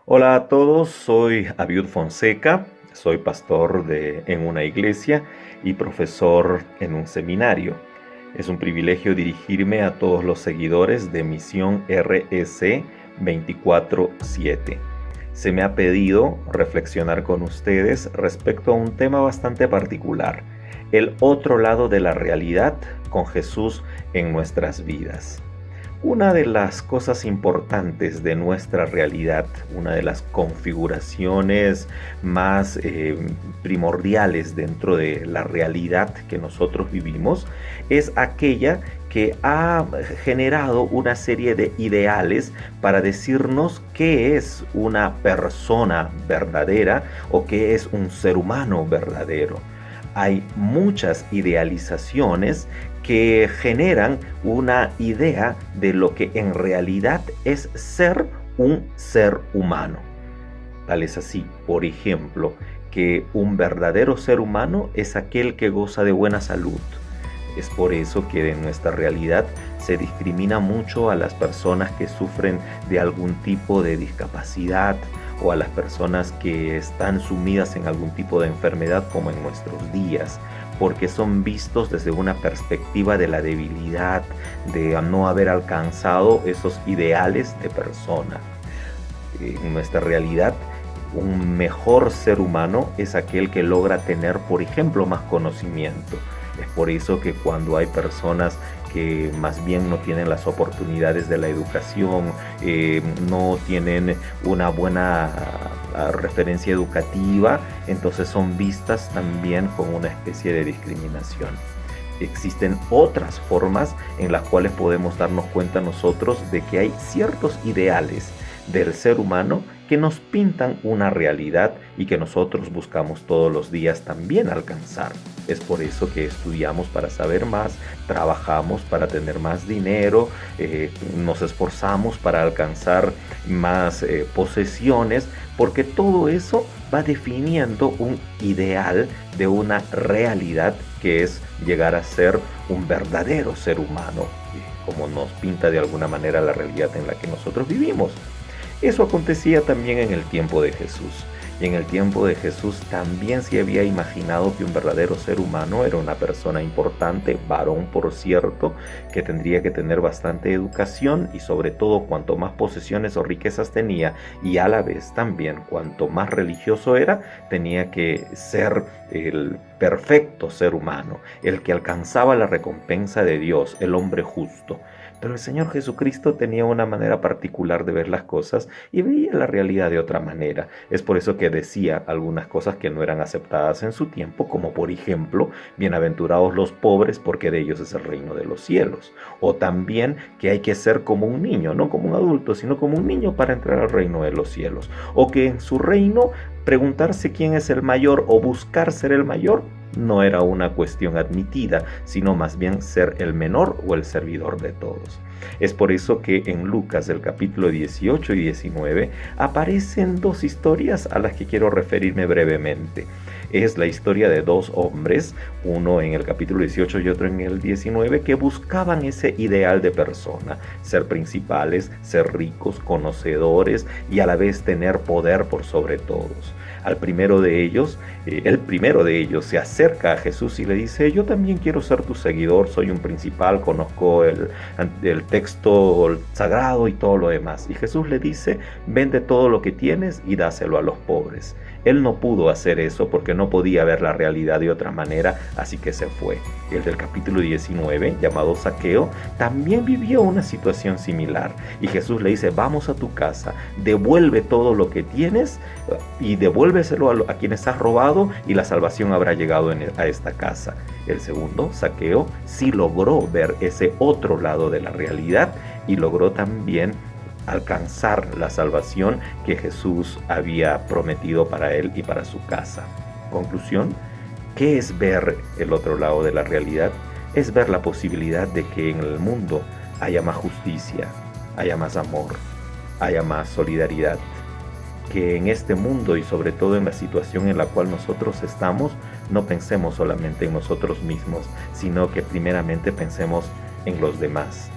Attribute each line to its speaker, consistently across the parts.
Speaker 1: Hola a todos, soy Abiud Fonseca, soy pastor en una iglesia y profesor en un seminario. Es un privilegio dirigirme a todos los seguidores de Misión REC 24/7. Se me ha pedido reflexionar con ustedes respecto a un tema bastante particular, el otro lado de la realidad con Jesús en nuestras vidas. Una de las cosas importantes de nuestra realidad, una de las configuraciones más primordiales dentro de la realidad que nosotros vivimos, es aquella que ha generado una serie de ideales para decirnos qué es una persona verdadera o qué es un ser humano verdadero. Hay muchas idealizaciones que generan una idea de lo que en realidad es ser un ser humano. Tal es así, por ejemplo, que un verdadero ser humano es aquel que goza de buena salud. Es por eso que en nuestra realidad se discrimina mucho a las personas que sufren de algún tipo de discapacidad o a las personas que están sumidas en algún tipo de enfermedad como en nuestros días, porque son vistos desde una perspectiva de la debilidad, de no haber alcanzado esos ideales de persona. En nuestra realidad, un mejor ser humano es aquel que logra tener, por ejemplo, más conocimiento. Es por eso que cuando hay personas que más bien no tienen las oportunidades de la educación, no tienen una buena referencia educativa, entonces son vistas también con una especie de discriminación. Existen otras formas en las cuales podemos darnos cuenta nosotros de que hay ciertos ideales del ser humano que nos pintan una realidad y que nosotros buscamos todos los días también alcanzar. Es por eso que estudiamos para saber más, trabajamos para tener más dinero, nos esforzamos para alcanzar más posesiones, porque todo eso va definiendo un ideal de una realidad que es llegar a ser un verdadero ser humano, como nos pinta de alguna manera la realidad en la que nosotros vivimos. Eso acontecía también en el tiempo de Jesús. Y en el tiempo de Jesús también se había imaginado que un verdadero ser humano era una persona importante, varón por cierto, que tendría que tener bastante educación y sobre todo cuanto más posesiones o riquezas tenía y a la vez también cuanto más religioso era, tenía que ser el perfecto ser humano, el que alcanzaba la recompensa de Dios, el hombre justo. Pero el Señor Jesucristo tenía una manera particular de ver las cosas y veía la realidad de otra manera. Es por eso que decía algunas cosas que no eran aceptadas en su tiempo, como por ejemplo, bienaventurados los pobres porque de ellos es el reino de los cielos. O también que hay que ser como un niño, no como un adulto, sino como un niño para entrar al reino de los cielos. O que en su reino preguntarse quién es el mayor o buscar ser el mayor no era una cuestión admitida, sino más bien ser el menor o el servidor de todos. Es por eso que en Lucas, el capítulo 18 y 19, aparecen dos historias a las que quiero referirme brevemente. Es la historia de dos hombres, uno en el capítulo 18 y otro en el 19, que buscaban ese ideal de persona, ser principales, ser ricos, conocedores y a la vez tener poder por sobre todos. Al primero de ellos, el primero de ellos se acerca a Jesús y le dice: yo también quiero ser tu seguidor, soy un principal, conozco el texto sagrado y todo lo demás. Y Jesús le dice: vende todo lo que tienes y dáselo a los pobres. Él no pudo hacer eso porque no podía ver la realidad de otra manera, así que se fue. El del capítulo 19, llamado Zaqueo, también vivió una situación similar. Y Jesús le dice: vamos a tu casa, devuelve todo lo que tienes y devuélveselo a quienes has robado y la salvación habrá llegado a esta casa. El segundo, Zaqueo, sí logró ver ese otro lado de la realidad y logró también alcanzar la salvación que Jesús había prometido para él y para su casa. Conclusión: ¿qué es ver el otro lado de la realidad? Es ver la posibilidad de que en el mundo haya más justicia, haya más amor, haya más solidaridad, que en este mundo y sobre todo en la situación en la cual nosotros estamos, no pensemos solamente en nosotros mismos, sino que primeramente pensemos en los demás.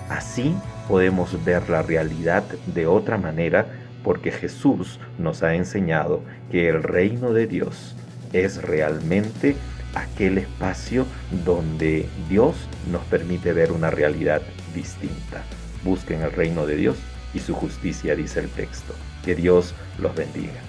Speaker 1: Así podemos ver la realidad de otra manera, porque Jesús nos ha enseñado que el reino de Dios es realmente aquel espacio donde Dios nos permite ver una realidad distinta. Busquen el reino de Dios y su justicia, dice el texto. Que Dios los bendiga.